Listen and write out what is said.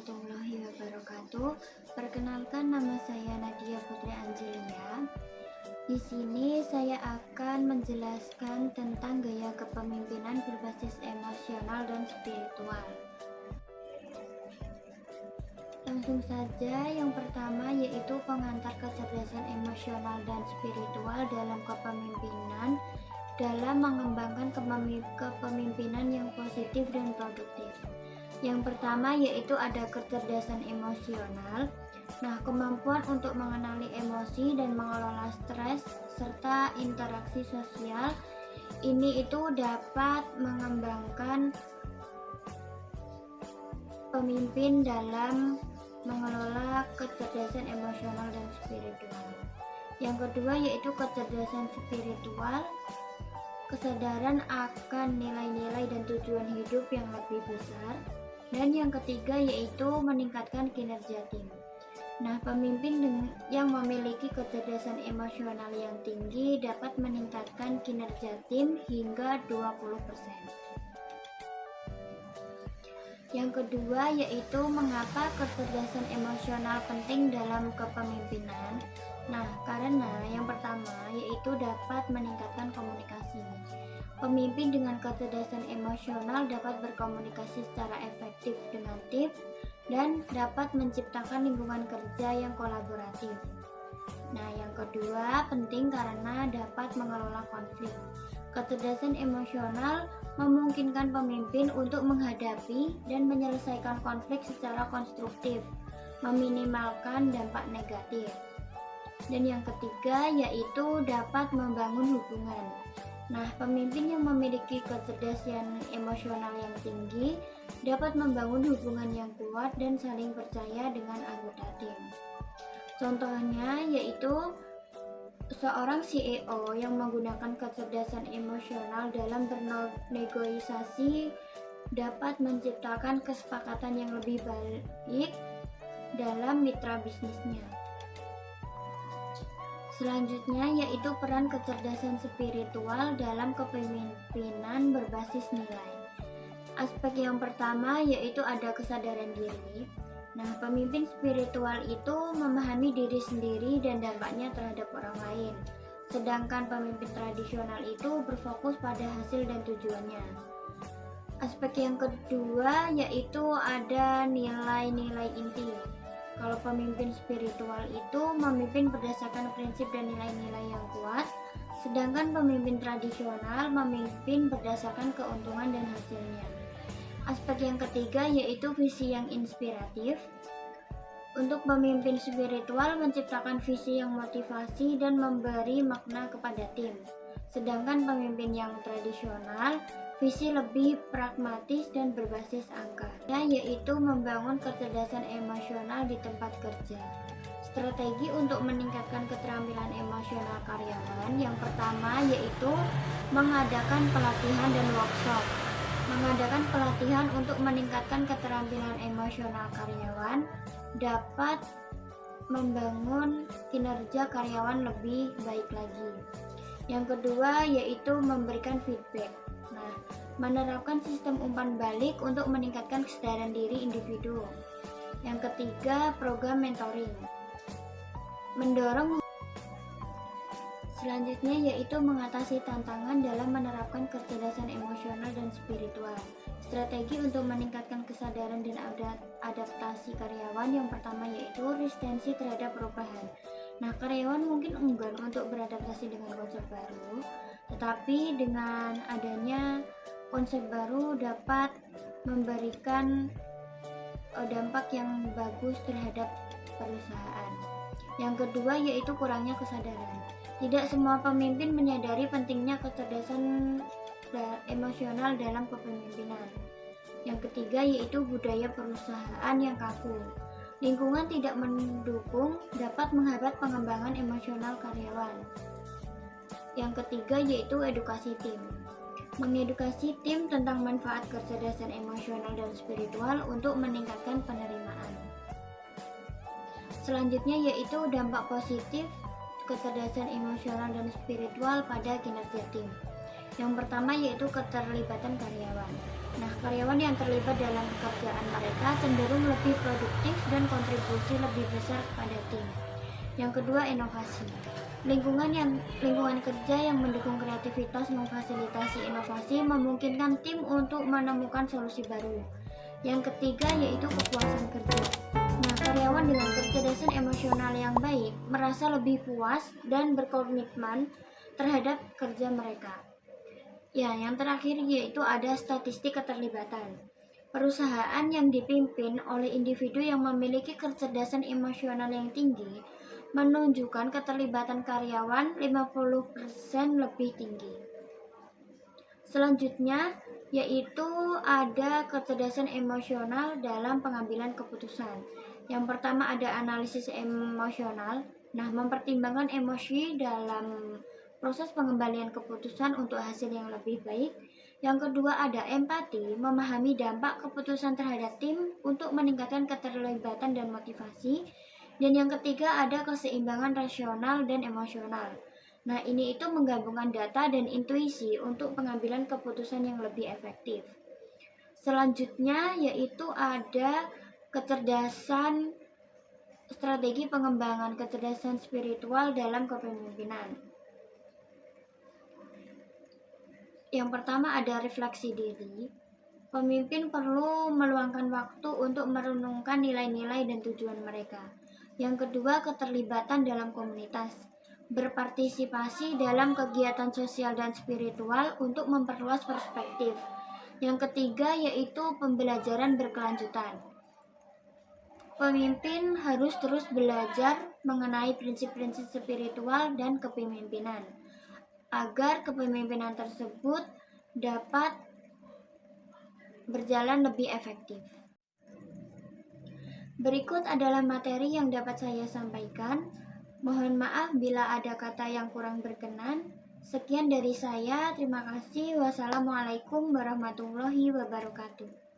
warahmatullahi wabarakatuh. Perkenalkan, nama saya Nadia Putri Angelia. Di sini saya akan menjelaskan tentang gaya kepemimpinan berbasis emosional dan spiritual. Langsung saja, yang pertama yaitu pengantar kecerdasan emosional dan spiritual dalam kepemimpinan dalam mengembangkan kepemimpinan yang positif dan produktif. Yang pertama yaitu ada kecerdasan emosional. Nah, kemampuan untuk mengenali emosi dan mengelola stres serta interaksi sosial ini itu dapat mengembangkan pemimpin dalam mengelola kecerdasan emosional dan spiritual. Yang kedua yaitu kecerdasan spiritual, kesadaran akan nilai-nilai dan tujuan hidup yang lebih besar. Dan yang ketiga yaitu meningkatkan kinerja tim. Nah, pemimpin yang memiliki kecerdasan emosional yang tinggi dapat meningkatkan kinerja tim hingga 20%. Yang kedua yaitu mengapa kecerdasan emosional penting dalam kepemimpinan. Nah, karena yang pertama yaitu dapat meningkatkan komunikasi. Pemimpin dengan kecerdasan emosional dapat berkomunikasi secara efektif dengan tim dan dapat menciptakan lingkungan kerja yang kolaboratif. Nah, yang kedua penting karena dapat mengelola konflik. Kecerdasan emosional memungkinkan pemimpin untuk menghadapi dan menyelesaikan konflik secara konstruktif, meminimalkan dampak negatif. Dan yang ketiga yaitu dapat membangun hubungan. Nah, pemimpin yang memiliki kecerdasan emosional yang tinggi dapat membangun hubungan yang kuat dan saling percaya dengan anggota tim. Contohnya yaitu seorang CEO yang menggunakan kecerdasan emosional dalam bernegosiasi dapat menciptakan kesepakatan yang lebih baik dalam mitra bisnisnya. Selanjutnya yaitu peran kecerdasan spiritual dalam kepemimpinan berbasis nilai. Aspek yang pertama yaitu ada kesadaran diri. Nah, pemimpin spiritual itu memahami diri sendiri dan dampaknya terhadap orang lain. Sedangkan pemimpin tradisional itu berfokus pada hasil dan tujuannya. Aspek yang kedua yaitu ada nilai-nilai inti. Kalau pemimpin spiritual itu memimpin berdasarkan prinsip dan nilai-nilai yang kuat, sedangkan pemimpin tradisional memimpin berdasarkan keuntungan dan hasilnya. Aspek yang ketiga yaitu visi yang inspiratif. Untuk pemimpin spiritual menciptakan visi yang motivasi dan memberi makna kepada tim. Sedangkan pemimpin yang tradisional visi lebih pragmatis dan berbasis angka, yaitu membangun kecerdasan emosional di tempat kerja. Strategi untuk meningkatkan keterampilan emosional karyawan yang pertama yaitu mengadakan pelatihan dan workshop. Mengadakan pelatihan untuk meningkatkan keterampilan emosional karyawan dapat membangun kinerja karyawan lebih baik lagi. Yang kedua yaitu memberikan feedback. Nah, menerapkan sistem umpan balik untuk meningkatkan kesadaran diri individu. Yang ketiga, program mentoring. Mendorong. Selanjutnya yaitu mengatasi tantangan dalam menerapkan kecerdasan emosional dan spiritual. Strategi untuk meningkatkan kesadaran dan adaptasi karyawan yang pertama yaitu resistensi terhadap perubahan. Nah, karyawan mungkin enggan untuk beradaptasi dengan konsep baru, tetapi dengan adanya konsep baru dapat memberikan dampak yang bagus terhadap perusahaan. Yang kedua yaitu kurangnya kesadaran. Tidak semua pemimpin menyadari pentingnya kecerdasan emosional dalam kepemimpinan. Yang ketiga yaitu budaya perusahaan yang kaku. Lingkungan tidak mendukung dapat menghambat pengembangan emosional karyawan. Yang ketiga yaitu edukasi tim. Mengedukasi tim tentang manfaat kecerdasan emosional dan spiritual untuk meningkatkan penerimaan. Selanjutnya yaitu dampak positif kecerdasan emosional dan spiritual pada kinerja tim. Yang pertama yaitu keterlibatan karyawan. Nah, karyawan yang terlibat dalam pekerjaan mereka cenderung lebih produktif dan kontribusi lebih besar kepada tim. Yang kedua, inovasi. Lingkungan kerja yang mendukung kreativitas memfasilitasi inovasi memungkinkan tim untuk menemukan solusi baru. Yang ketiga yaitu kepuasan kerja. Nah, karyawan dengan kecerdasan emosional yang baik merasa lebih puas dan berkomitmen terhadap kerja mereka. Ya, yang terakhir yaitu ada statistik keterlibatan. Perusahaan yang dipimpin oleh individu yang memiliki kecerdasan emosional yang tinggi menunjukkan keterlibatan karyawan 50% lebih tinggi. Selanjutnya yaitu ada kecerdasan emosional dalam pengambilan keputusan. Yang pertama ada analisis emosional. Nah, mempertimbangkan emosi dalam proses pengembalian keputusan untuk hasil yang lebih baik. Yang kedua ada empati, memahami dampak keputusan terhadap tim untuk meningkatkan keterlibatan dan motivasi. Dan yang ketiga ada keseimbangan rasional dan emosional. Nah, ini itu menggabungkan data dan intuisi untuk pengambilan keputusan yang lebih efektif. Selanjutnya yaitu ada kecerdasan strategi pengembangan kecerdasan spiritual dalam kepemimpinan. Yang pertama ada refleksi diri. Pemimpin perlu meluangkan waktu untuk merenungkan nilai-nilai dan tujuan mereka. Yang kedua, keterlibatan dalam komunitas. Berpartisipasi dalam kegiatan sosial dan spiritual untuk memperluas perspektif. Yang ketiga yaitu pembelajaran berkelanjutan. Pemimpin harus terus belajar mengenai prinsip-prinsip spiritual dan kepemimpinan agar kepemimpinan tersebut dapat berjalan lebih efektif. Berikut adalah materi yang dapat saya sampaikan. Mohon maaf bila ada kata yang kurang berkenan. Sekian dari saya. Terima kasih. Wassalamualaikum warahmatullahi wabarakatuh.